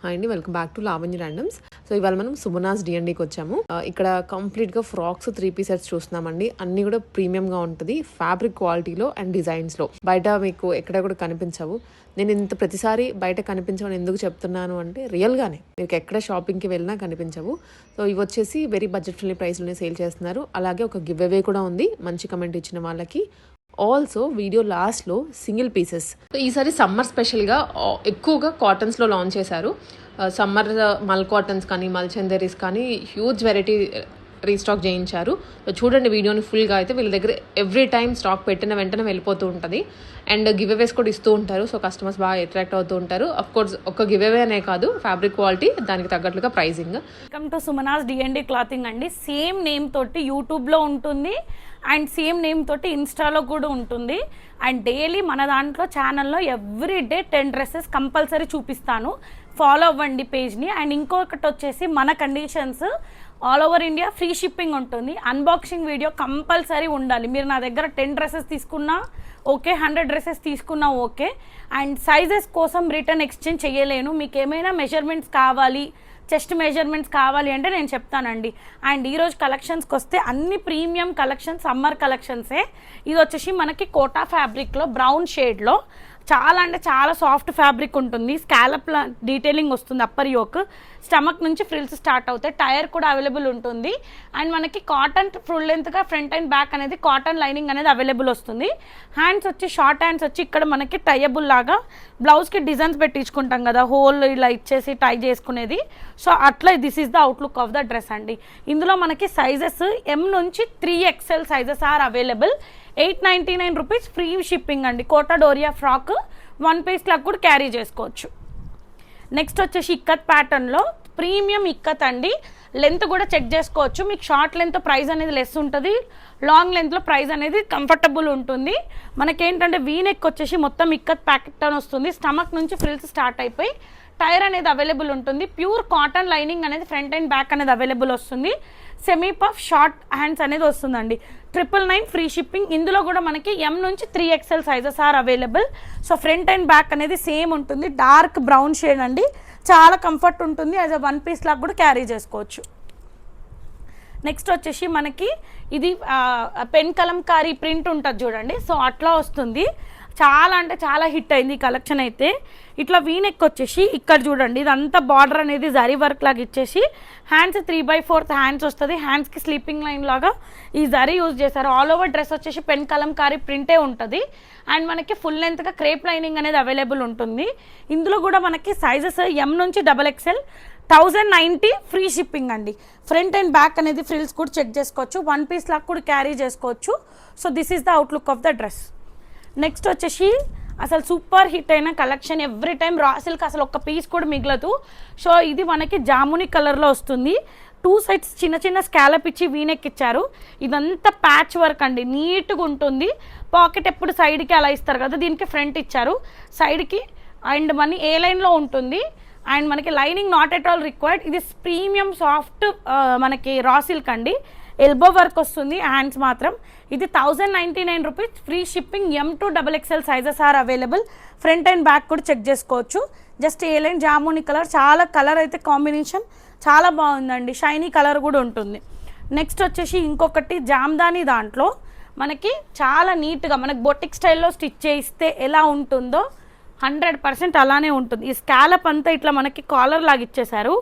Hi అండి, welcome back to Lavanya randoms. So ఇవాళ మనం సుమనాస్ D&Dకి వచ్చాము. ఇక్కడ కంప్లీట్గా ఫ్రాక్స్ 3-piece సెట్స్ చూస్తున్నామండి. అన్ని కూడా ప్రీమియంగా ఉంటుంది, ఫ్యాబ్రిక్ క్వాలిటీలో అండ్ డిజైన్స్లో. బయట మీకు ఎక్కడ కూడా కనిపించవు. నేను ఇంత ప్రతిసారి బయట కనిపించవని ఎందుకు చెప్తున్నాను అంటే రియల్గానే మీకు ఎక్కడ షాపింగ్కి వెళ్ళినా కనిపించవు. సో ఇవి వచ్చేసి వెరీ బడ్జెట్ ఫ్రెండ్లీ ప్రైస్లోనే సేల్ చేస్తున్నారు. అలాగే ఒక గివ్ అవే కూడా ఉంది మంచి కమెంట్ ఇచ్చిన వాళ్ళకి. ఆల్సో వీడియో లాస్ట్లో సింగిల్ పీసెస్. ఈసారి సమ్మర్ స్పెషల్గా ఎక్కువగా కాటన్స్లో లాంచ్ చేశారు. సమ్మర్ మల్ కాటన్స్ కానీ మల్చందరీస్ కానీ హ్యూజ్ వెరైటీ రీస్టాక్ చేయించారు. చూడండి వీడియోని ఫుల్గా. అయితే వీళ్ళ దగ్గర ఎవ్రీ టైం స్టాక్ పెట్టిన వెంటనే వెళ్ళిపోతూ ఉంటుంది అండ్ గివ్ అవేస్ కూడా ఇస్తూ ఉంటారు. సో కస్టమర్స్ బాగా అట్రాక్ట్ అవుతూ ఉంటారు. అఫ్ కోర్స్ ఒక గివ్ అవే అనే కాదు, ఫ్యాబ్రిక్ క్వాలిటీ దానికి తగ్గట్లుగా pricing. Welcome to Sumanas D&D clothing అండి. సేమ్ నేమ్ తోటి యూట్యూబ్లో ఉంటుంది అండ్ సేమ్ నేమ్ తోటి ఇన్స్టాలో కూడా ఉంటుంది. అండ్ డైలీ మన దాంట్లో ఛానల్లో ఎవ్రీ డే 10 డ్రెస్సెస్ కంపల్సరీ చూపిస్తాను. ఫాలో అవ్వండి పేజ్ని. అండ్ ఇంకొకటి వచ్చేసి మన conditions all over India free shipping ఉంటుంది. అన్బాక్సింగ్ వీడియో కంపల్సరీ ఉండాలి. మీరు నా దగ్గర 10 డ్రెస్సెస్ తీసుకున్నా ఓకే, 100 డ్రెస్సెస్ తీసుకున్నా ఓకే. అండ్ సైజెస్ కోసం రిటర్న్ ఎక్స్చేంజ్ చేయలేను. మీకు ఏమైనా మెజర్మెంట్స్ కావాలి, చెస్ట్ మెజర్మెంట్స్ కావాలి అంటే నేను చెప్తానండి. అండ్ ఈరోజు కలెక్షన్స్కి వస్తే అన్ని ప్రీమియం కలెక్షన్స్, సమ్మర్ కలెక్షన్సే. ఇది వచ్చేసి మనకి కోటా ఫ్యాబ్రిక్లో బ్రౌన్ షేడ్లో చాలా అంటే చాలా సాఫ్ట్ ఫ్యాబ్రిక్ ఉంటుంది. స్కాలప్ డీటెయిలింగ్ వస్తుంది. అప్పర్ యోక్, స్టమక్ నుంచి ఫ్రిల్స్ స్టార్ట్ అవుతాయి. టైర్ కూడా అవైలబుల్ ఉంటుంది. అండ్ మనకి కాటన్ ఫుల్ లెంత్గా ఫ్రంట్ అండ్ బ్యాక్ అనేది కాటన్ లైనింగ్ అనేది అవైలబుల్ వస్తుంది. హ్యాండ్స్ వచ్చి షార్ట్ హ్యాండ్స్ వచ్చి ఇక్కడ మనకి టైయబుల్ లాగా బ్లౌజ్కి డిజైన్స్ పెట్టించుకుంటాం కదా, హోల్ ఇలా ఇచ్చేసి టై చేసుకునేది. సో అట్లా this is the outlook of the dress అండి. ఇందులో మనకి సైజెస్ M నుంచి 3XL sizes are available. 899 rupees free shipping అండి. కోటా డోరియా ఫ్రాక్ 1 పీస్ లాగా కూడా క్యారీ చేసుకోవచ్చు. నెక్స్ట్ వచ్చేసి ఇక్కత్ ప్యాటర్న్లో ప్రీమియం ఇక్కత్ అండి. లెంత్ కూడా చెక్ చేసుకోవచ్చు. మీకు షార్ట్ లెంత్ ప్రైస్ అనేది లెస్ ఉంటుంది, లాంగ్ లెంత్లో ప్రైస్ అనేది కంఫర్టబుల్ ఉంటుంది. మనకేంటంటే వీనెక్ వచ్చేసి మొత్తం ఇక్కత్ ప్యాటర్న్ వస్తుంది. స్టమక్ నుంచి ఫ్రిల్స్ స్టార్ట్ అయిపోయి టైర్ అనేది అవైలబుల్ ఉంటుంది. ప్యూర్ కాటన్ లైనింగ్ అనేది ఫ్రంట్ అండ్ బ్యాక్ అనేది అవైలబుల్ వస్తుంది. సెమీ పఫ్ షార్ట్ హ్యాండ్స్ అనేది వస్తుందండి. 999 ఫ్రీ షిప్పింగ్. ఇందులో కూడా మనకి M నుంచి 3XL sizes are available. So front and back అనేది సేమ్ ఉంటుంది. డార్క్ బ్రౌన్ షేడ్ అండి. చాలా కంఫర్ట్ ఉంటుంది. యాజ్ అ 1 పీస్ లాగా కూడా క్యారీ చేసుకోవచ్చు. నెక్స్ట్ వచ్చేసి మనకి ఇది పెన్ కలంకారీ ప్రింట్ ఉంటుంది చూడండి. సో అట్లా వస్తుంది. చాలా అంటే చాలా హిట్ అయింది ఈ కలెక్షన్ అయితే. ఇట్లా వీనెక్ వచ్చేసి ఇక్కడ చూడండి, ఇదంతా బార్డర్ అనేది జరీ వర్క్ లాగా ఇచ్చేసి హ్యాండ్స్ 3/4 హ్యాండ్స్ వస్తుంది. హ్యాండ్స్కి స్లీపింగ్ లైన్ లాగా ఈ జరీ యూజ్ చేశారు. ఆల్ ఓవర్ డ్రెస్ వచ్చేసి పెన్ కలంకారీ ప్రింటే ఉంటుంది. అండ్ మనకి ఫుల్ లెంత్గా క్రేప్ లైనింగ్ అనేది అవైలబుల్ ఉంటుంది. ఇందులో కూడా మనకి సైజెస్ M నుంచి XXL 1090 ఫ్రీ షిప్పింగ్ అండి. ఫ్రంట్ అండ్ బ్యాక్ అనేది ఫ్రిల్స్ కూడా చెక్ చేసుకోవచ్చు. 1 పీస్ లాగా కూడా క్యారీ చేసుకోవచ్చు. So this is the outlook of the dress. Next వచ్చేసి అసలు సూపర్ హిట్ అయిన collection. Every time raw silk అసలు ఒక్క పీస్ కూడా మిగలదు. సో ఇది మనకి జాముని కలర్లో వస్తుంది. 2 సైడ్స్ చిన్న చిన్న స్కాలప్ ఇచ్చి వీనెక్ ఇచ్చారు. ఇదంతా ప్యాచ్ వర్క్ అండి, నీట్గా ఉంటుంది. పాకెట్ ఎప్పుడు సైడ్కి అలా ఇస్తారు కదా, దీనికి ఫ్రంట్ ఇచ్చారు సైడ్కి. అండ్ మనీ ఏ లైన్లో ఉంటుంది. అండ్ మనకి lining not at all required. ఇది ప్రీమియం సాఫ్ట్ మనకి రా సిల్క్ అండి. ఎల్బో వర్క్ వస్తుంది. హ్యాండ్స్ మాత్రం ఇది 1099 rupees free shipping. M to XXL sizes are available. Front and back కూడా చెక్ చేసుకోవచ్చు. జస్ట్ ఏ లైన్ జాముని కలర్, చాలా కలర్ అయితే కాంబినేషన్ చాలా బాగుందండి. షైనీ కలర్ కూడా ఉంటుంది. నెక్స్ట్ వచ్చేసి ఇంకొకటి జామ్దాని, దాంట్లో మనకి చాలా నీట్గా మనకి బొటిక్ స్టైల్లో స్టిచ్ చేయిస్తే ఎలా ఉంటుందో 100% అలానే ఉంటుంది. ఈ స్కాలప్ అంతా ఇట్లా మనకి కాలర్ లాగా ఇచ్చేసారు.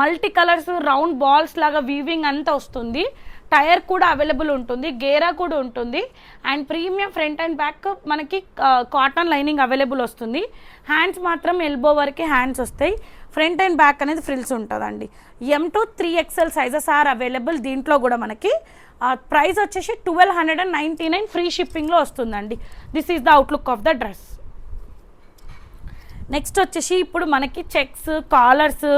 మల్టీ కలర్స్ రౌండ్ బాల్స్ లాగా వీవింగ్ అంతా వస్తుంది. టైర్ కూడా అవైలబుల్ ఉంటుంది, గేరా కూడా ఉంటుంది. And premium front and back మనకి కాటన్ లైనింగ్ అవైలబుల్ వస్తుంది. హ్యాండ్స్ మాత్రం ఎల్బో వరకే హ్యాండ్స్ వస్తాయి. ఫ్రంట్ అండ్ బ్యాక్ అనేది ఫ్రిల్స్ ఉంటుందండి. M to 3XL sizes are available. దీంట్లో కూడా మనకి ప్రైస్ వచ్చేసి 1299 ఫ్రీ షిప్పింగ్లో వస్తుందండి. This is the outlook of the dress. Next వచ్చేసి ఇప్పుడు మనకి చెక్స్, కాలర్స్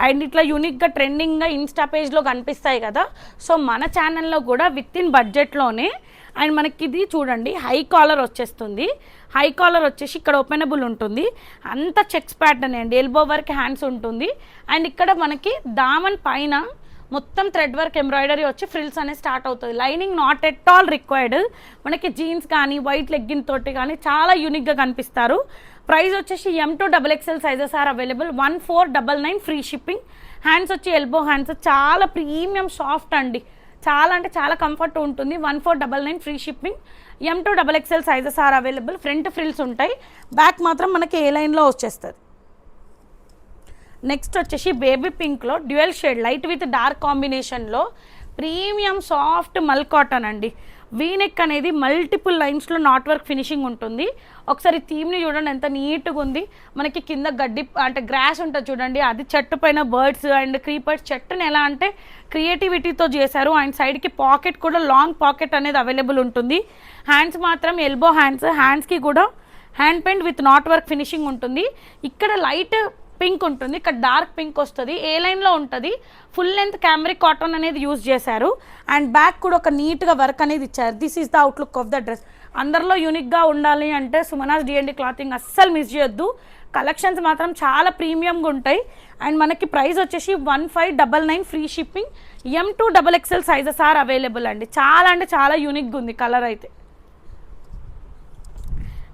అండ్ ఇట్లా యూనిక్గా ట్రెండింగ్గా ఇన్స్టా పేజ్లో కనిపిస్తాయి కదా. సో మన ఛానల్లో కూడా విత్ ఇన్ బడ్జెట్లోనే. అండ్ మనకి ఇది చూడండి, హై కాలర్ వచ్చేస్తుంది. హై కాలర్ వచ్చేసి ఇక్కడ ఓపెనబుల్ ఉంటుంది. అంత చెక్స్ ప్యాటర్న్ అండి. ఎల్బో వర్క్ హ్యాండ్స్ ఉంటుంది. అండ్ ఇక్కడ మనకి దామన్ పైన మొత్తం థ్రెడ్ వర్క్ ఎంబ్రాయిడరీ వచ్చి ఫ్రిల్స్ అనేది స్టార్ట్ అవుతుంది. Lining not at all required. మనకి జీన్స్ కానీ వైట్ లెగ్గిన్ తోటి కానీ చాలా యూనిక్గా కనిపిస్తారు. ప్రైస్ వచ్చేసి M2 XXL sizes are available 1499 free shipping. Hands వచ్చి ఎల్బో హ్యాండ్స్, చాలా ప్రీమియం సాఫ్ట్ అండి, చాలా అంటే చాలా కంఫర్ట్ ఉంటుంది. 1499 free shipping. M2 XXL sizes are available. Front frills ఉంటాయి, బ్యాక్ మాత్రం మనకి ఏ లైన్లో వచ్చేస్తుంది. నెక్స్ట్ వచ్చేసి బేబీ పింక్లో dual shade light with dark కాంబినేషన్లో ప్రీమియం సాఫ్ట్ మల్ కాటన్ అండి. వీనెక్ అనేది మల్టిపుల్ లైన్స్లో నాట్ వర్క్ ఫినిషింగ్ ఉంటుంది. ఒకసారి థీమ్ని చూడండి ఎంత నీట్గా ఉంది. మనకి కింద గడ్డి అంటే గ్రాస్ ఉంటుంది చూడండి, అది చెట్టు పైన బర్డ్స్ అండ్ క్రీపర్స్. చెట్టుని ఎలా అంటే క్రియేటివిటీతో చేశారు. అండ్ సైడ్కి పాకెట్ కూడా లాంగ్ పాకెట్ అనేది అవైలబుల్ ఉంటుంది. హ్యాండ్స్ మాత్రం ఎల్బో హ్యాండ్స్, హ్యాండ్స్కి కూడా hand paint with not work finishing ఉంటుంది. ఇక్కడ లైట్ పింక్ ఉంటుంది, ఇక్కడ డార్క్ పింక్ వస్తుంది, ఏ లైన్లో ఉంటుంది. ఫుల్ లెంత్ క్యామ్రిక్ కాటన్ అనేది యూజ్ చేశారు. అండ్ బ్యాక్ కూడా ఒక నీట్గా వర్క్ అనేది ఇచ్చారు. This is the outlook of the dress. అందరిలో యూనిక్గా ఉండాలి అంటే సుమనాస్ D&D క్లాతింగ్ అస్సలు మిస్ చేయొద్దు. కలెక్షన్స్ మాత్రం చాలా ప్రీమియంగా ఉంటాయి. అండ్ మనకి ప్రైస్ వచ్చేసి 1599 free shipping. M2 XXL sizes are available అండి. చాలా అంటే చాలా యూనిక్గా ఉంది కలర్ అయితే.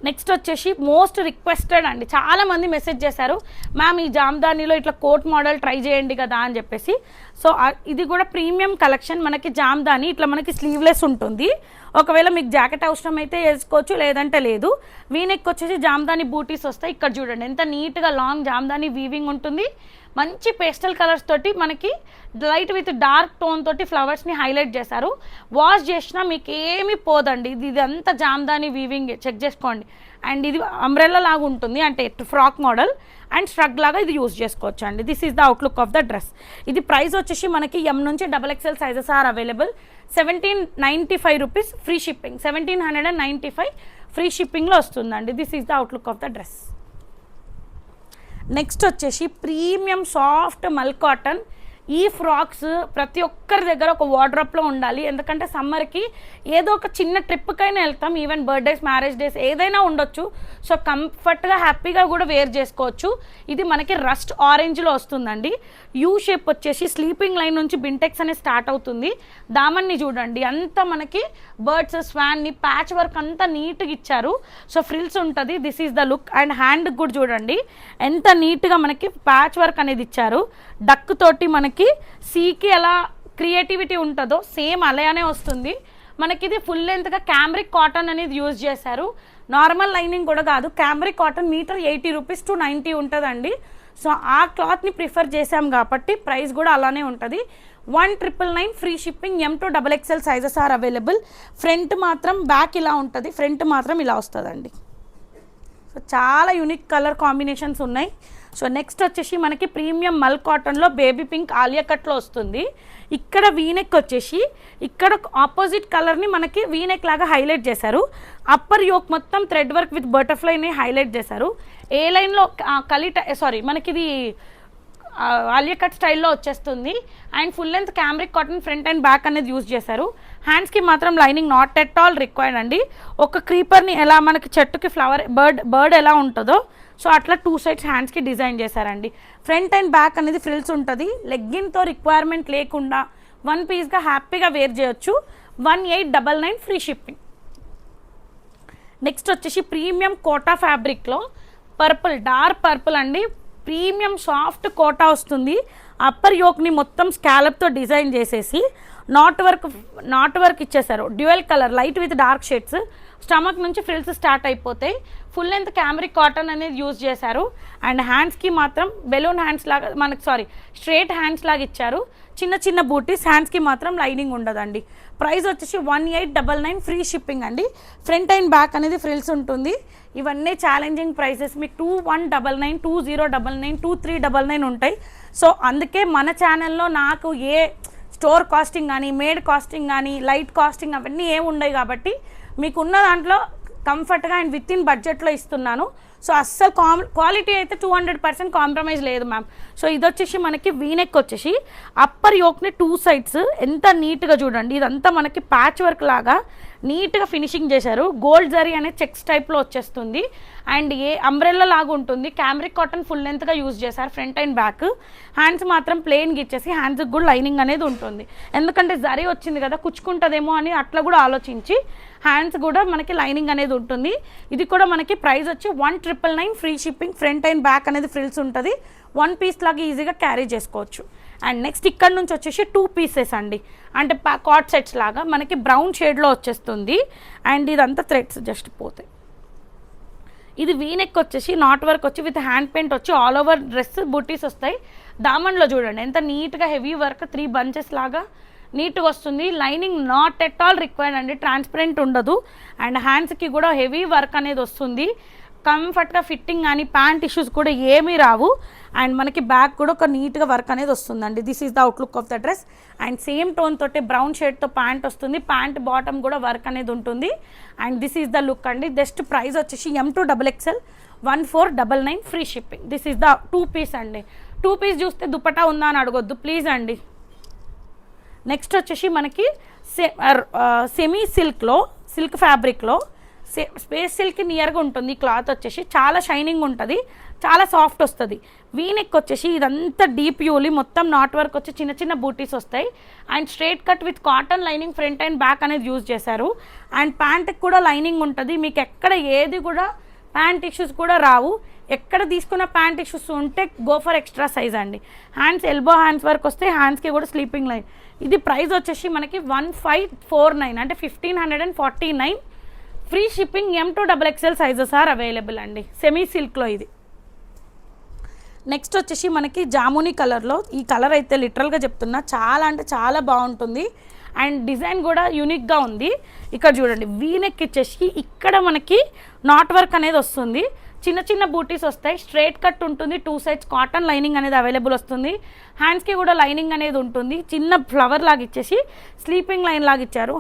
నెక్స్ట్ వచ్చేసి మోస్ట్ రిక్వెస్టెడ్ అండి, చాలామంది మెసేజ్ చేశారు మ్యామ్ ఈ జామ్దానీలో ఇట్లా కోట్ మోడల్ ట్రై చేయండి కదా అని చెప్పేసి. సో ఇది కూడా ప్రీమియం కలెక్షన్. మనకి జామ్దానీ ఇట్లా మనకి స్లీవ్లెస్ ఉంటుంది. ఒకవేళ మీకు జాకెట్ అవసరం అయితే వేసుకోవచ్చు, లేదంటే లేదు. వీనెక్ వచ్చేసి జామ్దానీ బూటీస్ వస్తాయి. ఇక్కడ చూడండి ఎంత నీట్గా లాంగ్ జామ్దానీ వీవింగ్ ఉంటుంది. మంచి పేస్టల్ కలర్స్ తోటి మనకి లైట్ విత్ డార్క్ టోన్ తోటి ఫ్లవర్స్ని హైలైట్ చేశారు. వాష్ చేసినా మీకు ఏమీ పోదండి. ఇది అంతా జామ్దానీ వీవింగ్, చెక్ చేసుకోండి. అండ్ ఇది అంబ్రెల్లా లాగా ఉంటుంది, అంటే ఫ్రాక్ మోడల్ అండ్ స్ట్రగ్ లాగా ఇది యూజ్ చేసుకోవచ్చు అండి. This is the outlook of the dress. ఇది ప్రైస్ వచ్చేసి మనకి M నుంచి XXL sizes are available. 1795 rupees free shipping. 1795 free షిప్పింగ్లో వస్తుందండి. This is the outlook of the dress. Next వచ్చేసి ప్రీమియం సాఫ్ట్ మల్ కాటన్. ఈ ఫ్రాక్స్ ప్రతి ఒక్కరి దగ్గర ఒక వార్డ్రోబ్లో ఉండాలి. ఎందుకంటే సమ్మర్కి ఏదో ఒక చిన్న ట్రిప్కైనా వెళ్తాం, ఈవెన్ బర్త్డేస్, మ్యారేజ్ డేస్ ఏదైనా ఉండొచ్చు. సో కంఫర్ట్గా హ్యాపీగా కూడా వేర్ చేసుకోవచ్చు. ఇది మనకి రస్ట్ ఆరెంజ్లో వస్తుందండి. యూ షేప్ వచ్చేసి స్లీపింగ్ లైన్ నుంచి బింటెక్స్ అనేది స్టార్ట్ అవుతుంది. దామన్ని చూడండి అంతా మనకి బర్డ్స్, స్వాన్ని ప్యాచ్ వర్క్ అంతా నీట్గా ఇచ్చారు. సో ఫ్రిల్స్ ఉంటుంది. This is the look. And hand కూడా చూడండి ఎంత నీట్గా మనకి ప్యాచ్ వర్క్ అనేది ఇచ్చారు. డక్ తోటి మనకి సీకి ఎలా క్రియేటివిటీ ఉంటుందో సేమ్ అలానే వస్తుంది. మనకి ఇది ఫుల్ లెంత్గా క్యామ్రిక్ కాటన్ అనేది యూజ్ చేశారు. నార్మల్ లైనింగ్ కూడా కాదు, cambric cotton metre 80 rupees to 90 ఉంటుందండి. సో ఆ క్లాత్ని ప్రిఫర్ చేసాం కాబట్టి ప్రైస్ కూడా అలానే ఉంటుంది. 1999 free shipping. M2 XXL sizes are available. Front మాత్రం బ్యాక్ ఇలా ఉంటుంది, ఫ్రంట్ మాత్రం ఇలా వస్తుందండి. సో చాలా యూనిక్ కలర్ కాంబినేషన్స్ ఉన్నాయి. సో నెక్స్ట్ వచ్చేసి మనకి ప్రీమియం మల్ కాటన్లో బేబీ పింక్ ఆలియా కట్లో వస్తుంది. ఇక్కడ వీనెక్ వచ్చేసి ఇక్కడ ఆపోజిట్ కలర్ని మనకి వీనెక్ లాగా హైలైట్ చేశారు. అప్పర్ యోక్ మొత్తం థ్రెడ్ వర్క్ విత్ బటర్ఫ్లైని హైలైట్ చేశారు. ఏ లైన్లో మనకి ఇది ఆలియా కట్ స్టైల్లో వచ్చేస్తుంది. And full length cambric cotton front and back అనేది యూజ్ చేశారు. హ్యాండ్స్కి మాత్రం lining not at all required అండి. ఒక క్రీపర్ని ఎలా మనకి చెట్టుకి ఫ్లవర్ బర్డ్ ఎలా ఉంటుందో సో అట్లా 2 సైడ్స్ హ్యాండ్స్కి డిజైన్ చేశారండి. ఫ్రంట్ అండ్ బ్యాక్ అనేది ఫ్రిల్స్ ఉంటుంది. లెగ్గిన్తో రిక్వైర్మెంట్ లేకుండా 1 పీస్గా హ్యాపీగా వేర్ చేయొచ్చు. 1899 ఫ్రీ షిప్పింగ్. నెక్స్ట్ వచ్చేసి ప్రీమియం కోటా ఫ్యాబ్రిక్లో పర్పుల్, డార్క్ పర్పుల్ అండి. ప్రీమియం సాఫ్ట్ కోటా వస్తుంది. అప్పర్ యోక్ని మొత్తం స్కాలప్తో డిజైన్ చేసేసి నాట్ వర్క్ ఇచ్చేసారు. Dual colour light with dark shades. Stomach నుంచి ఫ్రిల్స్ స్టార్ట్ అయిపోతాయి. ఫుల్ లెంత్ క్యామ్రిక్ కాటన్ అనేది యూజ్ చేశారు. అండ్ హ్యాండ్స్కి మాత్రం బెలూన్ హ్యాండ్స్ లాగా స్ట్రేట్ హ్యాండ్స్ లాగా ఇచ్చారు. చిన్న చిన్న బూటీస్. హ్యాండ్స్కి మాత్రం లైనింగ్ ఉండదండి. ప్రైస్ వచ్చేసి 1899 ఫ్రీ షిప్పింగ్ అండి. ఫ్రంట్ అండ్ బ్యాక్ అనేది ఫ్రిల్స్ ఉంటుంది. ఇవన్నీ ఛాలెంజింగ్ ప్రైసెస్. మీకు 2199, 2099, 2399 ఉంటాయి. సో అందుకే మన ఛానల్లో నాకు ఏ స్టోర్ కాస్టింగ్ కానీ, మేడ్ కాస్టింగ్ కానీ, లైట్ కాస్టింగ్ అవన్నీ ఏమి ఉండవు కాబట్టి మీకు ఉన్న దాంట్లో కంఫర్ట్గా అండ్ విత్ ఇన్ బడ్జెట్లో ఇస్తున్నాను. సో అస్సలు క్వాలిటీ అయితే 200% కాంప్రమైజ్ లేదు మ్యామ్. సో ఇది వచ్చేసి మనకి వీనెక్ వచ్చేసి అప్పర్ యోక్ని 2 సైడ్స్ ఎంత నీట్గా చూడండి. ఇదంతా మనకి ప్యాచ్ వర్క్ లాగా నీట్గా ఫినిషింగ్ చేశారు. గోల్డ్ జరీ అనే చెక్స్ టైప్లో వచ్చేస్తుంది. అండ్ ఏ అంబ్రెల్లా లాగా ఉంటుంది. క్యామ్రిక్ కాటన్ ఫుల్ లెంత్గా యూజ్ చేశారు ఫ్రంట్ అండ్ బ్యాక్. హ్యాండ్స్ మాత్రం ప్లెయిన్గా ఇచ్చేసి హ్యాండ్స్కి కూడా లైనింగ్ అనేది ఉంటుంది. ఎందుకంటే జరీ వచ్చింది కదా కుచ్చుకుంటుందేమో అని అట్లా కూడా ఆలోచించి హ్యాండ్స్ కూడా మనకి లైనింగ్ అనేది ఉంటుంది. ఇది కూడా మనకి ప్రైస్ వచ్చి 6,999 free shipping. Front and back అనేది ఫ్రిల్స్ ఉంటుంది, 1 పీస్ లాగా ఈజీగా క్యారీ చేసుకోవచ్చు. అండ్ నెక్స్ట్ ఇక్కడ నుంచి వచ్చేసి 2 పీసెస్ అండి, అంటే కాట్ సెట్స్ లాగా మనకి బ్రౌన్ షేడ్లో వచ్చేస్తుంది. అండ్ ఇదంతా థ్రెడ్స్ జస్ట్ పోతాయి. ఇది వీనెక్ వచ్చేసి నాట్ వర్క్ వచ్చి విత్ హ్యాండ్ పెయింట్ వచ్చి ఆల్ ఓవర్ డ్రెస్ బుటీస్ వస్తాయి. దామన్లో చూడండి ఎంత నీట్గా హెవీ వర్క్ 3 బంచెస్ లాగా నీట్గా వస్తుంది. Lining not at all required అండి, ట్రాన్స్పరెంట్ ఉండదు. అండ్ హ్యాండ్స్కి కూడా హెవీ వర్క్ అనేది వస్తుంది. కంఫర్ట్గా ఫిట్టింగ్ కానీ ప్యాంట్ ఇష్యూస్ కూడా ఏమీ రావు. అండ్ మనకి బ్యాక్ కూడా ఒక నీట్గా వర్క్ అనేది వస్తుందండి. This is the outlook of the dress. And same tone తోటి బ్రౌన్ షేడ్తో ప్యాంట్ వస్తుంది, ప్యాంట్ బాటమ్ కూడా వర్క్ అనేది ఉంటుంది. And this is the look అండి. జస్ట్ ప్రైస్ వచ్చేసి M2XXL 1499 free shipping. This is the 2 piece అండి. 2 పీస్ చూస్తే దుపట్టా ఉందా అని అడగొద్దు ప్లీజ్ అండి. నెక్స్ట్ వచ్చేసి మనకి సెమీ సిల్క్లో, సిల్క్ ఫ్యాబ్రిక్లో స్పేస్ సిల్క్ నియర్గా ఉంటుంది. క్లాత్ వచ్చేసి చాలా షైనింగ్ ఉంటుంది, చాలా సాఫ్ట్ వస్తుంది. వీనెక్ వచ్చేసి ఇదంతా డీప్ యూలి మొత్తం నాట్ వర్క్ వచ్చి చిన్న చిన్న బూటీస్ వస్తాయి. And straight cut with cotton lining front and back అనేది యూజ్ చేశారు. అండ్ ప్యాంట్కి కూడా లైనింగ్ ఉంటుంది. మీకు ఎక్కడ ఏది కూడా ప్యాంట్ ఇష్యూస్ కూడా రావు. ఎక్కడ తీసుకున్న ప్యాంట్ ఇష్యూస్ ఉంటే గో ఫర్ ఎక్స్ట్రా సైజ్ అండి. హ్యాండ్స్ ఎల్బో హ్యాండ్స్ వర్క్ వస్తే హ్యాండ్స్కి కూడా స్లీపింగ్ లైన్. ఇది ప్రైస్ వచ్చేసి మనకి 1549 అంటే 1549 free shipping. M2XXL sizes are available అండి. సెమీ సిల్క్లో ఇది. నెక్స్ట్ వచ్చేసి మనకి జామునీ కలర్లో, ఈ కలర్ అయితే లిటరల్గా చెప్తున్నా చాలా అంటే చాలా బాగుంటుంది. అండ్ డిజైన్ కూడా యూనిక్గా ఉంది. ఇక్కడ చూడండి వీనెక్ ఇచ్చేసి ఇక్కడ మనకి నాట్ వర్క్ అనేది వస్తుంది, చిన్న చిన్న బూటీస్ వస్తాయి, స్ట్రేట్ కట్ ఉంటుంది, 2 సైడ్స్ కాటన్ లైనింగ్ అనేది అవైలబుల్ వస్తుంది. హ్యాండ్స్కి కూడా లైనింగ్ అనేది ఉంటుంది. చిన్న ఫ్లవర్ లాగా ఇచ్చేసి స్లీపింగ్ లైన్ లాగా ఇచ్చారు.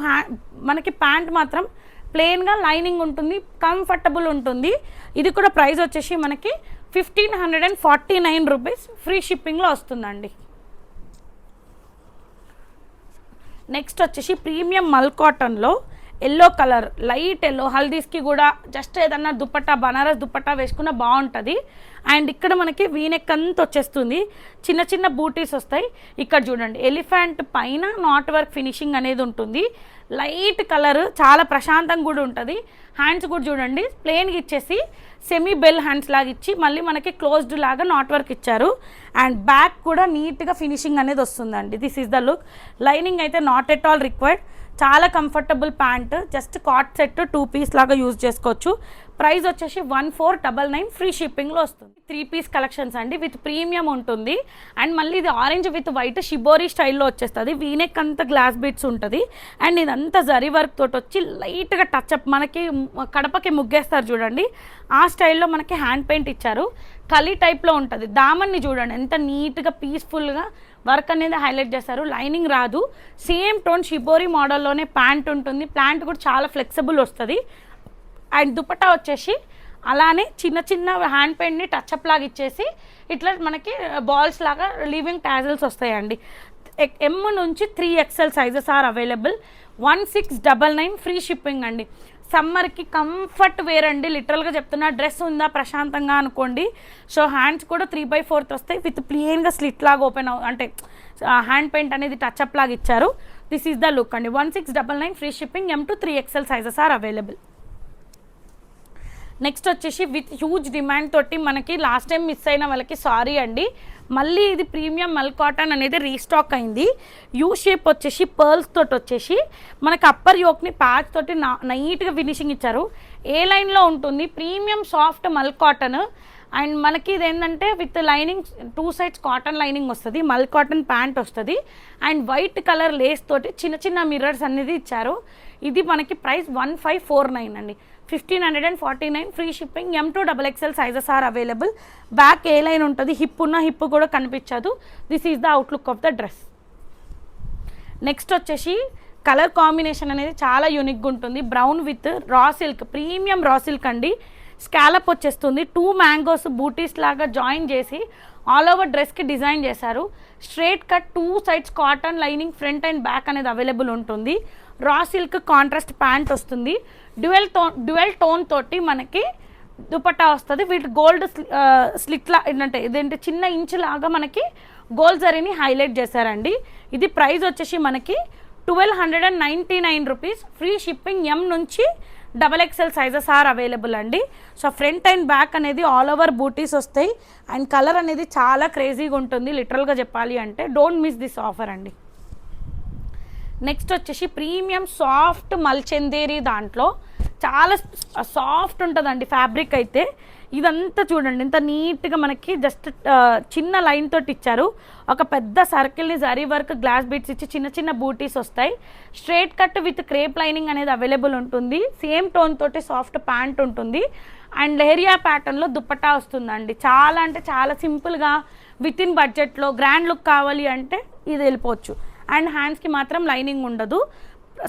మనకి ప్యాంట్ మాత్రం ప్లెయిన్గా లైనింగ్ ఉంటుంది, కంఫర్టబుల్ ఉంటుంది. ఇది కూడా ప్రైస్ వచ్చేసి మనకి 1549 రూపీస్ ఫ్రీ షిప్పింగ్లో వస్తుందండి. నెక్స్ట్ వచ్చేసి ప్రీమియం మల్ కాటన్లో ఎల్లో కలర్, లైట్ ఎల్లో, హల్దీస్కి కూడా జస్ట్ ఏదన్నా దుపట్టా బనారస్ దుపట్టా వేసుకున్న బాగుంటుంది. అండ్ ఇక్కడ మనకి వీనెక్ అంతా వచ్చేస్తుంది, చిన్న చిన్న బూటీస్ వస్తాయి. ఇక్కడ చూడండి ఎలిఫెంట్ పైన నాట్ వర్క్ ఫినిషింగ్ అనేది ఉంటుంది. లైట్ కలర్, చాలా ప్రశాంతంగా కూడా ఉంటుంది. హ్యాండ్స్ కూడా చూడండి ప్లెయిన్గా ఇచ్చేసి సెమీ బెల్ హ్యాండ్స్ లాగా ఇచ్చి మళ్ళీ మనకి క్లోజ్డ్ లాగా నాట్ వర్క్ ఇచ్చారు. అండ్ బ్యాక్ కూడా నీట్గా ఫినిషింగ్ అనేది వస్తుందండి. This is the look. Lining అయితే నాట్ ఎట్ ఆల్ రిక్వైర్డ్. చాలా కంఫర్టబుల్ ప్యాంట్, జస్ట్ కాట్ సెట్ 2 పీస్ లాగా యూజ్ చేసుకోవచ్చు. ప్రైస్ వచ్చేసి 1499 ఫ్రీ షిప్పింగ్లో వస్తుంది. 3 పీస్ కలెక్షన్స్ అండి విత్ ప్రీమియం ఉంటుంది. అండ్ మళ్ళీ ఇది ఆరెంజ్ విత్ వైట్ షిబోరీ స్టైల్లో వచ్చేస్తుంది. వీనెక్ అంతా గ్లాస్ బీట్స్ ఉంటుంది. అండ్ ఇదంతా జరీ వర్క్ తోటి వచ్చి లైట్గా టచ్అప్, మనకి కడపకి ముగ్గేస్తారు చూడండి ఆ స్టైల్లో మనకి హ్యాండ్ పెయింట్ ఇచ్చారు. కలీ టైప్లో ఉంటుంది. దామన్ని చూడండి ఎంత నీట్గా పీస్ఫుల్గా వర్క్ అనేది హైలైట్ చేస్తారు. లైనింగ్ రాదు, సేమ్ టోన్ షిబోరీ మోడల్లోనే ప్యాంట్ ఉంటుంది. ప్యాంట్ కూడా చాలా ఫ్లెక్సిబుల్ వస్తుంది. అండ్ దుపట్టా వచ్చేసి అలానే చిన్న చిన్న హ్యాండ్ పెయింట్ని టచ్అప్ లాగా ఇచ్చేసి ఇట్లా మనకి బాల్స్ లాగా లీవింగ్ టాజల్స్ వస్తాయండి. M నుంచి 3XL sizes are available. 1699 free shipping అండి. సమ్మర్కి కంఫర్ట్ వేర్ అండి, లిటరల్గా చెప్తున్నా. డ్రెస్ ఉందా ప్రశాంతంగా అనుకోండి. సో హ్యాండ్స్ కూడా 3/4 వస్తాయి విత్ ప్లెయిన్గా స్లిట్ లాగా ఓపెన్ అంటే హ్యాండ్ పెయింట్ అనేది టచ్అప్ లాగా ఇచ్చారు. దిస్ ఈజ్ ద లుక్ అండి. 1699 free shipping. M to 3XL sizes are available. Next వచ్చేసి విత్ హ్యూజ్ డిమాండ్ తోటి మనకి లాస్ట్ టైం మిస్ అయిన వాళ్ళకి సారీ అండి, మళ్ళీ ఇది ప్రీమియం మల్ కాటన్ అనేది రీస్టాక్ అయింది. యూ షేప్ వచ్చేసి పర్ల్స్ తోటి వచ్చేసి మనకి అప్పర్ యోక్ని ప్యాచ్ తోటి నైట్గా ఫినిషింగ్ ఇచ్చారు. ఏ లైన్లో ఉంటుంది, ప్రీమియం సాఫ్ట్ మల్ కాటన్. అండ్ మనకి ఇది ఏంటంటే with lining 2 sides cotton lining వస్తుంది, మల్ కాటన్ ప్యాంట్ వస్తుంది. అండ్ వైట్ కలర్ లేస్ తోటి చిన్న చిన్న మిర్రర్స్ అనేది ఇచ్చారు. ఇది మనకి ప్రైస్ 1549 అండి. 1549 free shipping. M2XXL sizes are available. Back A line ఉంటుంది, హిప్ ఉన్న హిప్ కూడా కనిపించదు. This is the outlook of the dress. Next వచ్చేసి కలర్ కాంబినేషన్ అనేది చాలా యూనిక్గా ఉంటుంది. Brown with raw silk, premium raw silk అండి. స్కాలప్ వచ్చేస్తుంది. 2 మ్యాంగోస్ బూటీస్ లాగా జాయిన్ చేసి ఆల్ ఓవర్ డ్రెస్కి డిజైన్ చేశారు. Straight cut 2 sides cotton lining front and back అనేది అవైలబుల్ ఉంటుంది. రా సిల్క్ కాంట్రాస్ట్ ప్యాంట్ వస్తుంది. డ్యువెల్ టోన్ తోటి మనకి దుపట్టా వస్తుంది. వీటి గోల్డ్ స్లిట్లా ఏంటంటే ఇదేంటి చిన్న ఇంచు లాగా మనకి గోల్డ్ జరీని హైలైట్ చేశారండి. ఇది ప్రైస్ వచ్చేసి మనకి 1299 రూపీస్ ఫ్రీ షిప్పింగ్. M నుంచి XXL సైజెస్ ఆర్ అవైలబుల్ అండి. సో ఫ్రంట్ అండ్ బ్యాక్ అనేది ఆల్ ఓవర్ బూటీస్ వస్తాయి అండ్ కలర్ అనేది చాలా క్రేజీగా ఉంటుంది లిటరల్గా చెప్పాలి అంటే. డోంట్ మిస్ దిస్ ఆఫర్ అండి. నెక్స్ట్ వచ్చేసి ప్రీమియం సాఫ్ట్ మల్చందేరి, దాంట్లో చాలా సాఫ్ట్ ఉంటుందండి ఫ్యాబ్రిక్ అయితే. ఇదంతా చూడండి ఎంత నీట్గా మనకి జస్ట్ చిన్న లైన్ తోటి ఇచ్చారు. ఒక పెద్ద సర్కిల్ని జరీ వర్క్ గ్లాస్ బీట్స్ ఇచ్చి చిన్న చిన్న బూటీస్ వస్తాయి. Straight cut with crepe lining అనేది అవైలబుల్ ఉంటుంది. సేమ్ టోన్ తోటి సాఫ్ట్ ప్యాంట్ ఉంటుంది అండ్ లెహరియా ప్యాటర్న్లో దుప్పట్టా వస్తుందండి. చాలా అంటే చాలా సింపుల్గా విత్ ఇన్ బడ్జెట్లో గ్రాండ్ లుక్ కావాలి అంటే ఇది వెళ్ళిపోవచ్చు. అండ్ హ్యాండ్స్కి మాత్రం లైనింగ్ ఉండదు.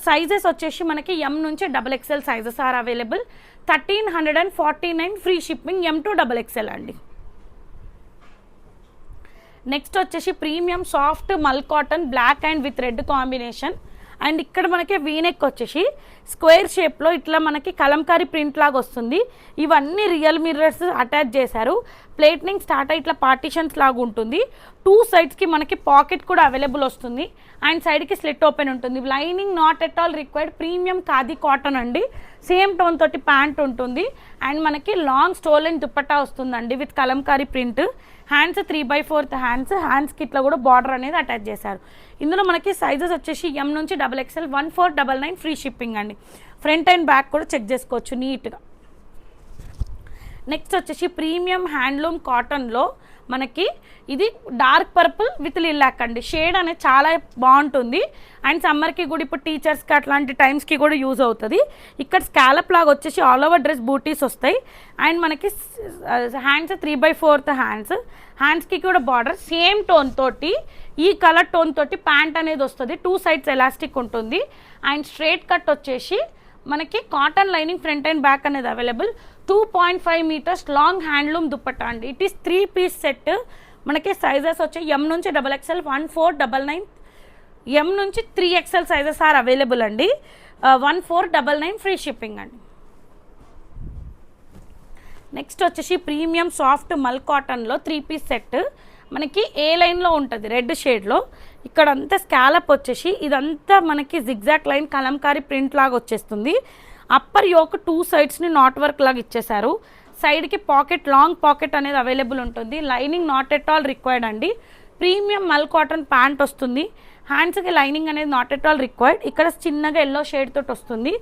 సైజెస్ వచ్చేసి మనకి M నుంచి XXL sizes are available. 1349 free shipping M to XXL అండి. నెక్స్ట్ వచ్చేసి ప్రీమియం సాఫ్ట్ మల్ cotton black and with red combination. And ఇక్కడ మనకి వీనెక్ వచ్చేసి స్క్వేర్ షేప్లో ఇట్లా మనకి కలంకారీ ప్రింట్ లాగా వస్తుంది. ఇవన్నీ రియల్ మిర్రర్స్ అటాచ్ చేశారు. ప్లేట్నింగ్ స్టార్ట్ అయ్యి ఇట్లా పార్టీషన్స్ లాగా ఉంటుంది. 2 సైడ్స్కి మనకి పాకెట్ కూడా అవైలబుల్ వస్తుంది అండ్ సైడ్కి స్లిట్ ఓపెన్ ఉంటుంది. Lining not at all required. Premium khadi cotton అండి. సేమ్ టోన్ తోటి ప్యాంట్ ఉంటుంది అండ్ మనకి లాంగ్ స్టోలెన్ దుప్పట్టా వస్తుందండి విత్ కలంకారీ ప్రింట్. హ్యాండ్స్ 3/4 హ్యాండ్స్కి ఇట్లా కూడా బార్డర్ అనేది అటాచ్ చేశారు. ఇందులో మనకి సైజెస్ వచ్చేసి M నుంచి XXL 1499 ఫ్రీ షిప్పింగ్ అండి. ఫ్రంట్ అండ్ బ్యాక్ కూడా చెక్ చేసుకోవచ్చు నీట్గా. నెక్స్ట్ వచ్చేసి ప్రీమియం హ్యాండ్లూమ్ కాటన్లో మనకి ఇది డార్క్ పర్పుల్ విత్ లిలాక్ అండి. షేడ్ అనేది చాలా బాగుంటుంది అండ్ సమ్మర్కి కూడా ఇప్పుడు టీచర్స్కి అట్లాంటి టైమ్స్కి కూడా యూజ్ అవుతుంది. ఇక్కడ స్కాలప్ లాగా వచ్చేసి ఆల్ ఓవర్ డ్రెస్ బూటీస్ వస్తాయి అండ్ మనకి హ్యాండ్స్ 3/4 హ్యాండ్స్కి కూడా బార్డర్ సేమ్ టోన్ తోటి ఈ కలర్ టోన్ తోటి ప్యాంట్ అనేది వస్తుంది. 2 సైడ్స్ ఎలాస్టిక్ ఉంటుంది అండ్ స్ట్రేట్ కట్ వచ్చేసి మనకి cotton lining front and back అనేది available. 2.5 meters long handloom dupatta అండి. It is 3 piece set. మనకి సైజెస్ వచ్చి M నుంచి XXL 1499, M నుంచి 3XL సైజెస్ ఆర్ అవైలబుల్ అండి. 1499 ఫ్రీ షిప్పింగ్ అండి. నెక్స్ట్ వచ్చేసి ప్రీమియం సాఫ్ట్ మల్ కాటన్లో 3 పీస్ సెట్. మనకి ఏ లైన్లో ఉంటుంది రెడ్ షేడ్లో. ఇక్కడ అంతా స్కాలప్ వచ్చేసి ఇదంతా మనకి జిగ్జాక్ లైన్ కలంకారీ ప్రింట్ లాగా వచ్చేస్తుంది. అప్పర్ యోక్ 2 సైడ్స్ని నాట్ వర్క్ లాగా ఇచ్చేసారు. సైడ్కి పాకెట్ లాంగ్ పాకెట్ అనేది అవైలబుల్ ఉంటుంది. Lining not at all required అండి. ప్రీమియం మల్ కాటన్ ప్యాంట్ వస్తుంది. హ్యాండ్స్కి లైనింగ్ అనేది నాట్ ఎట్ ఆల్ రిక్వైర్డ్. ఇక్కడ చిన్నగా ఎల్లో షేడ్ తోటి వస్తుంది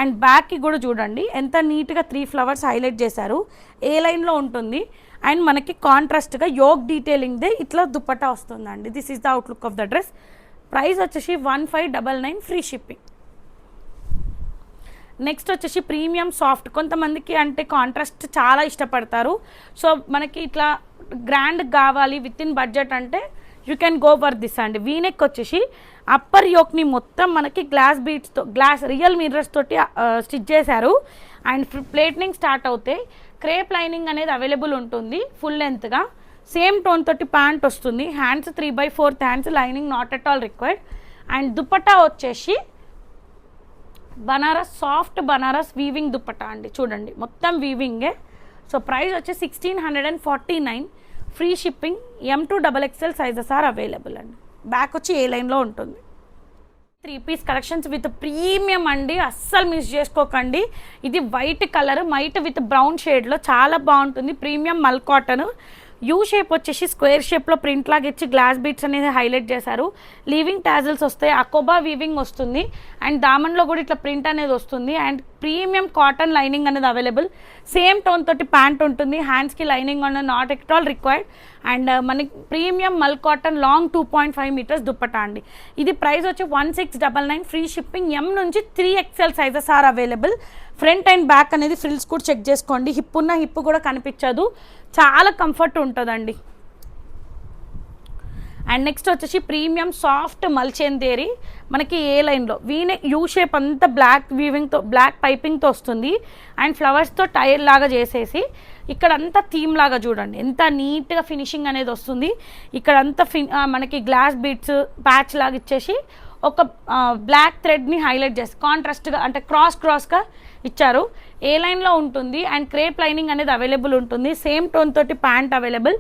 అండ్ బ్యాక్కి కూడా చూడండి ఎంత నీట్గా 3 ఫ్లవర్స్ హైలైట్ చేశారు. ఏ లైన్లో ఉంటుంది అండ్ మనకి కాంట్రాస్ట్గా యోక్ డీటెయిలింగ్దే ఇట్లా దుప్పట్టా వస్తుందండి. This is the outlook of the dress. Price వచ్చేసి 1599 ఫ్రీ షిప్పింగ్. నెక్స్ట్ వచ్చేసి ప్రీమియం సాఫ్ట్. కొంతమందికి అంటే కాంట్రాస్ట్ చాలా ఇష్టపడతారు. సో మనకి ఇట్లా గ్రాండ్ కావాలి విత్ ఇన్ బడ్జెట్ అంటే you can go for this అండి. వీనెక్ వచ్చేసి అప్పర్ యోక్ని మొత్తం మనకి గ్లాస్ బీట్స్తో రియల్ మిర్రర్స్ తోటి స్టిచ్ చేశారు అండ్ ప్లేట్నింగ్ స్టార్ట్ అవుతాయి. క్రేప్ లైనింగ్ అనేది అవైలబుల్ ఉంటుంది ఫుల్ లెంత్గా. సేమ్ టోన్ తోటి ప్యాంట్ వస్తుంది. Hands 3/4 lining not at all required and dupatta వచ్చేసి బనారస్ సాఫ్ట్ బనారస్ వీవింగ్ దుపట్టా అండి. చూడండి మొత్తం వీవింగే. సో ప్రైస్ వచ్చి 1649 free shipping. M to XXL sizes are available అండి. బ్యాక్ వచ్చి ఏ లైన్లో ఉంటుంది. 3 పీస్ కలెక్షన్స్ విత్ ప్రీమియం అండి. అస్సలు మిస్ చేసుకోకండి. ఇది white colour might with brown షేడ్లో చాలా బాగుంటుంది. ప్రీమియం మల్ కాటన్. యూ షేప్ వచ్చేసి స్క్వేర్ షేప్లో ప్రింట్ లాగా ఇచ్చి గ్లాస్ బీట్స్ అనేది హైలైట్ చేశారు. లీవింగ్ టాజిల్స్ వస్తాయి. అకోబా వీవింగ్ వస్తుంది అండ్ దామన్లో కూడా ఇట్లా ప్రింట్ అనేది వస్తుంది అండ్ ప్రీమియం కాటన్ లైనింగ్ అనేది అవైలబుల్. సేమ్ టోన్ తోటి ప్యాంట్ ఉంటుంది. హ్యాండ్స్కి లైనింగ్ అనేది not at all required and మనకి ప్రీమియం మల్ కాటన్ లాంగ్ 2.5 మీటర్స్ దుప్పట్టా అండి. ఇది ప్రైస్ వచ్చి 1699 ఫ్రీ షిప్పింగ్. M నుంచి 3XL sizes are available. Front and back అనేది ఫ్రిల్స్ కూడా చెక్ చేసుకోండి. హిప్ ఉన్న హిప్ కూడా కనిపించదు. చాలా కంఫర్ట్ ఉంటుందండి. అండ్ నెక్స్ట్ వచ్చేసి ప్రీమియం సాఫ్ట్ మల్చేందేరి. మనకి ఏ లైన్లో వీనెక్ యూ షేప్ అంతా బ్లాక్ వీవింగ్తో బ్లాక్ పైపింగ్తో వస్తుంది అండ్ ఫ్లవర్స్తో టైర్ లాగా చేసేసి ఇక్కడంతా థీమ్ లాగా చూడండి ఎంత నీట్గా ఫినిషింగ్ అనేది వస్తుంది. ఇక్కడంతా మనకి గ్లాస్ బీట్స్ ప్యాచ్ లాగా ఇచ్చేసి ఒక బ్లాక్ థ్రెడ్ని హైలైట్ చేసి కాంట్రాస్ట్గా అంటే క్రాస్గా ఇచ్చారు. ఏ లైన్లో ఉంటుంది అండ్ క్రేప్ లైనింగ్ అనేది అవైలబుల్ ఉంటుంది. సేమ్ టోన్ తోటి ప్యాంట్ అవైలబుల్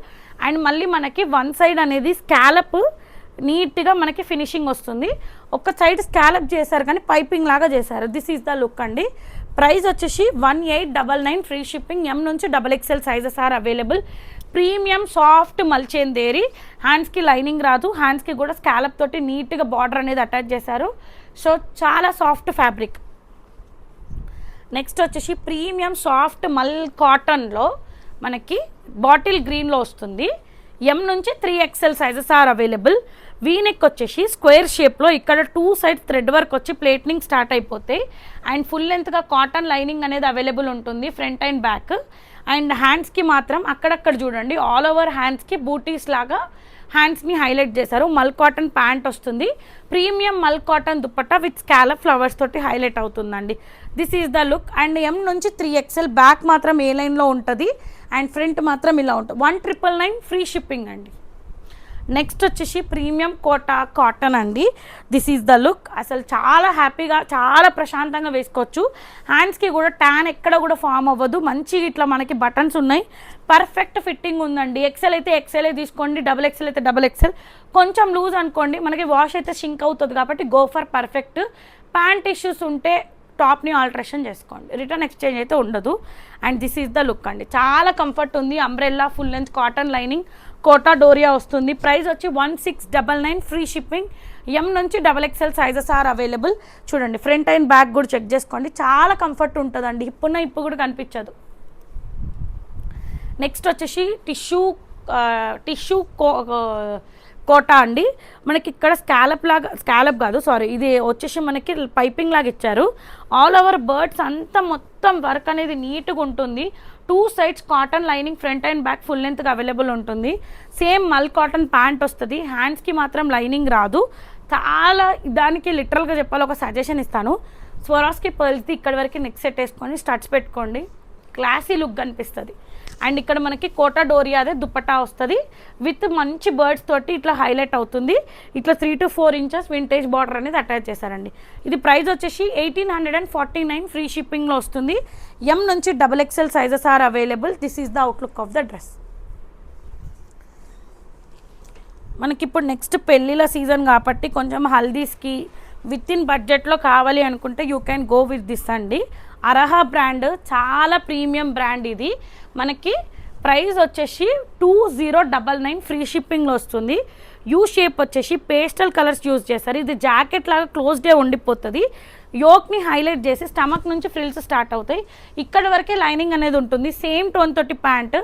అండ్ మళ్ళీ మనకి వన్ సైడ్ అనేది స్కాలప్ నీట్గా మనకి ఫినిషింగ్ వస్తుంది. ఒక సైడ్ స్కాలప్ చేశారు కానీ పైపింగ్ లాగా చేశారు. దిస్ ఈజ్ ద లుక్ అండి. ప్రైస్ వచ్చేసి 1899 ఫ్రీ షిప్పింగ్. ఎం నుంచి XXL sizes are available. Premium soft మల్చేందేరి, హ్యాండ్స్కి లైనింగ్ రాదు, హ్యాండ్స్కి కూడా స్కాలప్ తోటి నీట్గా బార్డర్ అనేది అటాచ్ చేశారు. సో చాలా సాఫ్ట్ ఫ్యాబ్రిక్. నెక్స్ట్ వచ్చేసి ప్రీమియం సాఫ్ట్ మల్ కాటన్లో మనకి బాటిల్ గ్రీన్లో వస్తుంది. ఎం నుంచి 3XL sizes are available. V neck వచ్చేసి స్క్వేర్ షేప్లో ఇక్కడ 2 సైడ్స్ థ్రెడ్ వర్క్ వచ్చి ప్లేట్నింగ్ స్టార్ట్ అయిపోతాయి. అండ్ ఫుల్ లెంత్గా కాటన్ లైనింగ్ అనేది అవైలబుల్ ఉంటుంది ఫ్రంట్ అండ్ బ్యాక్. అండ్ హ్యాండ్స్కి మాత్రం అక్కడక్కడ చూడండి ఆల్ ఓవర్ హ్యాండ్స్కి బూటీస్ లాగా హ్యాండ్స్ని హైలైట్ చేశారు. మల్ కాటన్ ప్యాంట్ వస్తుంది. ప్రీమియం మల్ cotton dupatta with scallop flowers తోటి హైలైట్ అవుతుందండి. This is the look. And M నుంచి 3XL బ్యాక్ మాత్రం ఏ లైన్లో ఉంటుంది అండ్ ఫ్రంట్ మాత్రం ఇలా ఉంటుంది. 1999 ఫ్రీ షిప్పింగ్ అండి. నెక్స్ట్ వచ్చేసి ప్రీమియం కోటా కాటన్ అండి. This is the look. అసలు చాలా హ్యాపీగా చాలా ప్రశాంతంగా వేసుకోవచ్చు. హ్యాండ్స్కి కూడా ట్యాన్ ఎక్కడ కూడా ఫామ్ అవ్వదు. మంచిగా ఇట్లా మనకి బటన్స్ ఉన్నాయి. పర్ఫెక్ట్ ఫిట్టింగ్ ఉందండి. ఎక్సెల్ అయితే ఎక్సెలే తీసుకోండి, XXL అయితే XXL. కొంచెం లూజ్ అనుకోండి, మనకి వాష్ అయితే షింక్ అవుతుంది కాబట్టి go for perfect. Pant issues ఉంటే టాప్ని ఆల్టరేషన్ చేసుకోండి, రిటర్న్ ఎక్స్చేంజ్ అయితే ఉండదు. And this is the look అండి. చాలా కంఫర్ట్ ఉంది. Umbrella full length cotton lining Kota Doria వస్తుంది. ప్రైస్ వచ్చి 1699 ఫ్రీ షిప్పింగ్. ఎం నుంచి XXL సైజెస్ ఆర్ అవైలబుల్. చూడండి ఫ్రంట్ అండ్ బ్యాక్ కూడా చెక్ చేసుకోండి. చాలా కంఫర్ట్ ఉంటుందండి. ఇప్పుడున్న ఇప్పుడు కూడా కనిపించదు. నెక్స్ట్ వచ్చేసి టిష్యూ కోటా అండి. మనకి ఇక్కడ స్కాలప్ కాదు సారీ, ఇది వచ్చేసి మనకి పైపింగ్ లాగా ఇచ్చారు. ఆల్ ఓవర్ బర్డ్స్ అంతా మొత్తం వర్క్ అనేది నీట్గా ఉంటుంది. 2 sides cotton lining front and back full లెంత్గా అవైలబుల్ ఉంటుంది. సేమ్ మల్ కాటన్ ప్యాంట్ వస్తుంది. హ్యాండ్స్కి మాత్రం లైనింగ్ రాదు. చాలా దానికి లిటరల్గా చెప్పాలి, ఒక సజెషన్ ఇస్తాను. స్వరాస్కి పర్ల్స్ది ఇక్కడ వరకు నెక్ సెట్ వేసుకొని స్టడ్స్ పెట్టుకోండి, క్లాసీ లుక్ కనిపిస్తుంది. అండ్ ఇక్కడ మనకి కోటా డోరియాదే దుపట్టా వస్తుంది విత్ మంచి బర్డ్స్ తోటి ఇట్లా హైలైట్ అవుతుంది. ఇట్లా 3 to 4 ఇంచెస్ వింటేజ్ బార్డర్ అనేది అటాచ్ చేశారండి. ఇది ప్రైస్ వచ్చేసి 1849 ఫ్రీ షిప్పింగ్లో వస్తుంది. ఎం నుంచి XXL sizes are available. This is the outlook of the dress. మనకి ఇప్పుడు నెక్స్ట్ పెళ్ళిళ్ళ సీజన్ కాబట్టి కొంచెం హల్దీస్కి విత్ ఇన్ బడ్జెట్లో కావాలి అనుకుంటే you can go with this అండి. అరహా బ్రాండ్ చాలా ప్రీమియం బ్రాండ్. ఇది మనకి ప్రైస్ వచ్చేసి 2099 ఫ్రీ షిప్పింగ్లో వస్తుంది. యూ షేప్ వచ్చేసి పేస్టల్ కలర్స్ యూజ్ చేస్తారు. ఇది జాకెట్ లాగా క్లోజ్డే ఉండిపోతుంది. యోక్ని హైలైట్ చేసి స్టమక్ నుంచి ఫ్రిల్స్ స్టార్ట్ అవుతాయి. ఇక్కడ వరకే లైనింగ్ అనేది ఉంటుంది. సేమ్ టోన్ తోటి ప్యాంట్.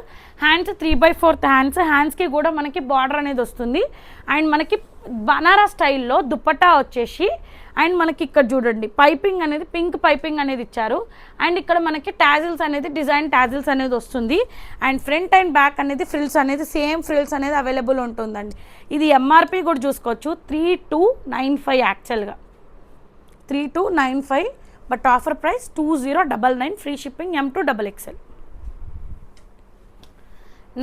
హ్యాండ్స్ 3/4 హ్యాండ్స్కి కూడా మనకి బార్డర్ అనేది వస్తుంది. అండ్ మనకి బనారస్ స్టైల్లో దుపట్టా వచ్చేసి అండ్ మనకి ఇక్కడ చూడండి పైపింగ్ అనేది పింక్ పైపింగ్ అనేది ఇచ్చారు. అండ్ ఇక్కడ మనకి టాజిల్స్ అనేది డిజైన్ టాజిల్స్ అనేది వస్తుంది. అండ్ ఫ్రంట్ అండ్ బ్యాక్ అనేది ఫ్రిల్స్ అనేది సేమ్ ఫ్రిల్స్ అనేది అవైలబుల్ ఉంటుందండి. ఇది ఎంఆర్పి కూడా చూసుకోవచ్చు 3295 యాక్చువల్గా 3295, but offer price 2099 free shipping M to XXL.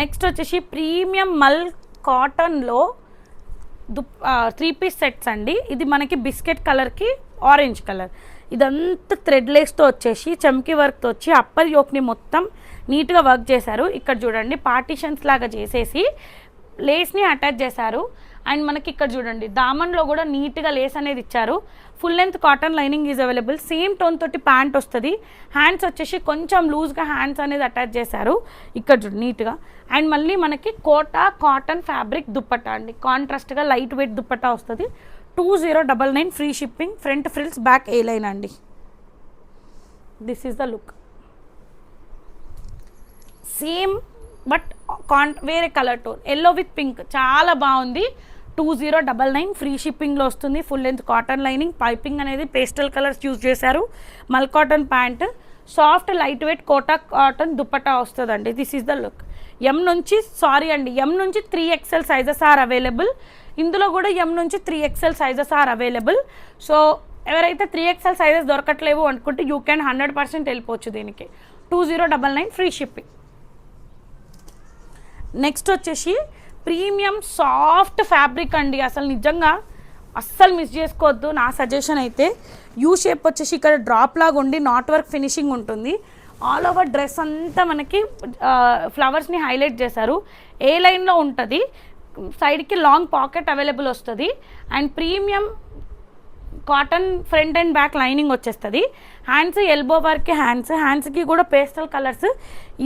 Next వచ్చేసి ప్రీమియం మల్ కాటన్లో 3 పీస్ సెట్స్ అండి. ఇది మనకి బిస్కెట్ కలర్కి ఆరెంజ్ కలర్. ఇదంతా థ్రెడ్ లేస్తో వచ్చేసి చమ్కీ వర్క్తో వచ్చి అప్పర్ యోక్ని మొత్తం నీట్గా వర్క్ చేశారు. ఇక్కడ చూడండి పార్టీషన్స్ లాగా చేసేసి లేస్ని అటాచ్ చేశారు. అండ్ మనకి ఇక్కడ చూడండి దామన్లో కూడా నీట్గా లేస్ అనేది ఇచ్చారు. Full length cotton lining is available. Same tone తోటి ప్యాంట్ వస్తుంది. హ్యాండ్స్ వచ్చేసి కొంచెం లూజ్గా హ్యాండ్స్ అనేది అటాచ్ చేశారు ఇక్కడ చూడండి నీట్గా. అండ్ మళ్ళీ మనకి కోటా కాటన్ ఫ్యాబ్రిక్ దుప్పట్టా అండి. కాంట్రాస్ట్గా లైట్ వెయిట్ దుప్పట్టా వస్తుంది. 2099 free shipping. Front frills back A line అండి. This is the look. Same but వేరే colour tone yellow with pink చాలా బాగుంది. 2099 ఫ్రీ షిప్పింగ్లో వస్తుంది. Full length cotton lining piping అనేది పేస్టల్ కలర్స్ యూజ్ చేశారు. Mul cotton pant soft light weight Kota cotton dupatta వస్తుందండి. This is the look. M నుంచి 3XL sizes are available. ఇందులో కూడా ఎం నుంచి 3XL sizes are available. So ఎవరైతే 3XL సైజెస్ దొరకట్లేవు అనుకుంటే యూ క్యాన్ 100% వెళ్ళిపోవచ్చు దీనికి. 2099 ఫ్రీ షిప్పింగ్. నెక్స్ట్ వచ్చేసి ప్రీమియం సాఫ్ట్ ఫ్యాబ్రిక్ అండి. అసలు నిజంగా అస్సలు మిస్ చేసుకోవద్దు. నా సజెషన్ అయితే యూ షేప్ వచ్చేసి ఇక్కడ డ్రాప్ లాగా ఉండి నాట్ వర్క్ ఫినిషింగ్ ఉంటుంది. ఆల్ ఓవర్ డ్రెస్ అంతా మనకి ఫ్లవర్స్ని హైలైట్ చేశారు. ఏ లైన్లో ఉంటుంది. సైడ్కి లాంగ్ పాకెట్ అవైలబుల్ వస్తుంది. And premium cotton front and back lining వచ్చేస్తుంది. హ్యాండ్స్ ఎల్బో వర్క్ హ్యాండ్స్కి కూడా పేస్టల్ కలర్స్.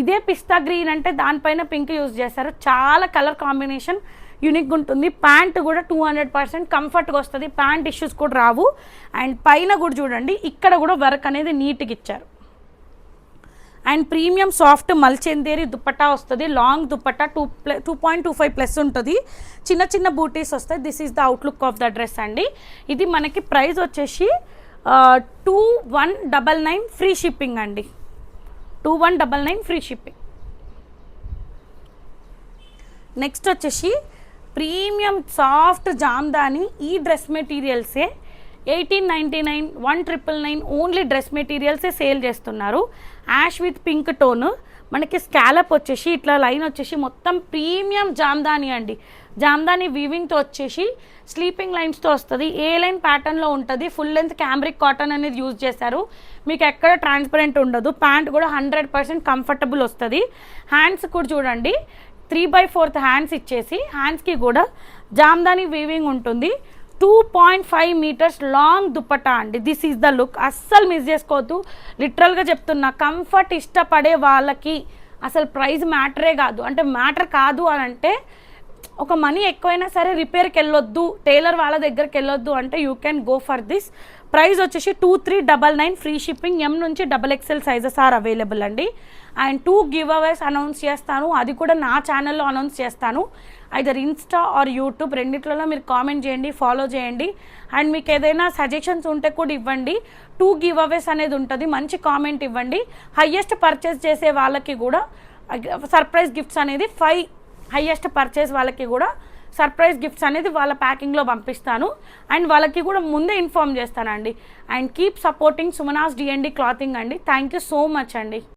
ఇదే పిస్తా గ్రీన్ అంటే దానిపైన పింక్ యూజ్ చేస్తారు. చాలా కలర్ కాంబినేషన్ యూనిక్గా ఉంటుంది. ప్యాంట్ కూడా 200% కంఫర్ట్గా వస్తుంది. ప్యాంట్ ఇష్యూస్ కూడా రావు. అండ్ పైన కూడా చూడండి, ఇక్కడ కూడా వర్క్ అనేది నీట్గా ఇచ్చారు. అండ్ ప్రీమియం సాఫ్ట్ మల్చెందేరి దుపట్టా వస్తుంది. లాంగ్ దుపట్టా 2.25+ ఉంటుంది. చిన్న చిన్న బూటీస్ వస్తాయి. This is the outlook of the dress అండి. ఇది మనకి ప్రైస్ వచ్చేసి 2199 ఫ్రీ షిప్పింగ్ అండి. 2199 ఫ్రీ షిప్పింగ్. నెక్స్ట్ వచ్చేసి ప్రీమియం సాఫ్ట్ జామ్దాని. ఈ డ్రెస్ మెటీరియల్సే 1899, 1999 ఓన్లీ డ్రెస్ మెటీరియల్సే సేల్ చేస్తున్నారు. Ash with pink tone. మనకి స్కాలప్ వచ్చేసి ఇట్లా లైన్ వచ్చేసి మొత్తం ప్రీమియం జామ్దాని అండి. జామ్దాని వీవింగ్తో వచ్చేసి స్లీపింగ్ లైన్స్తో వస్తుంది. ఏ లైన్ ప్యాటర్న్లో ఉంటుంది. ఫుల్ లెంత్ క్యాంబ్రిక్ కాటన్ అనేది యూజ్ చేశారు. మీకు ఎక్కడ ట్రాన్స్పరెంట్ ఉండదు. ప్యాంట్ కూడా 100% కంఫర్టబుల్ వస్తుంది. హ్యాండ్స్ కూడా చూడండి, 3/4 హ్యాండ్స్ ఇచ్చేసి హ్యాండ్స్కి కూడా జామ్దాని వీవింగ్ ఉంటుంది. 2.5 మీటర్స్ లాంగ్ దుపట్టా అండి. This is the look. అస్సలు మిస్ చేసుకోవద్దు. లిటరల్గా చెప్తున్నా, కంఫర్ట్ ఇష్టపడే వాళ్ళకి అసలు ప్రైస్ మ్యాటరే కాదు. అంటే మ్యాటర్ కాదు అని అంటే, ఒక మనీ ఎక్కువైనా సరే రిపేర్కి వెళ్ళొద్దు, టైలర్ వాళ్ళ దగ్గరికి వెళ్ళొద్దు అంటే you can go for this. Price వచ్చేసి 2399 ఫ్రీ షిప్పింగ్. ఎం నుంచి XXL సైజెస్ ఆర్ అవైలబుల్ అండి. అండ్ 2 గివ్ అవేస్ అనౌన్స్ చేస్తాను. అది కూడా నా ఛానల్లో అనౌన్స్ చేస్తాను. ఐదర్ ఇన్స్టా ఆర్ యూట్యూబ్ రెండిట్లలో మీరు కామెంట్ చేయండి, ఫాలో చేయండి. అండ్ మీకు ఏదైనా సజెషన్స్ ఉంటే కూడా ఇవ్వండి. 2 గివ్ అవేస్ అనేది ఉంటుంది. మంచి కామెంట్ ఇవ్వండి. హయ్యెస్ట్ పర్చేస్ చేసే వాళ్ళకి కూడా సర్ప్రైజ్ గిఫ్ట్స్ అనేది 5 హయ్యెస్ట్ పర్చేస్ వాళ్ళకి కూడా సర్ప్రైజ్ గిఫ్ట్స్ అనేది వాళ్ళ ప్యాకింగ్లో పంపిస్తాను. అండ్ వాళ్ళకి కూడా ముందే ఇన్ఫార్మ్ చేస్తానండి. And keep supporting Sumanas D&D clothing అండి. థ్యాంక్ యూ సో మచ్ అండి.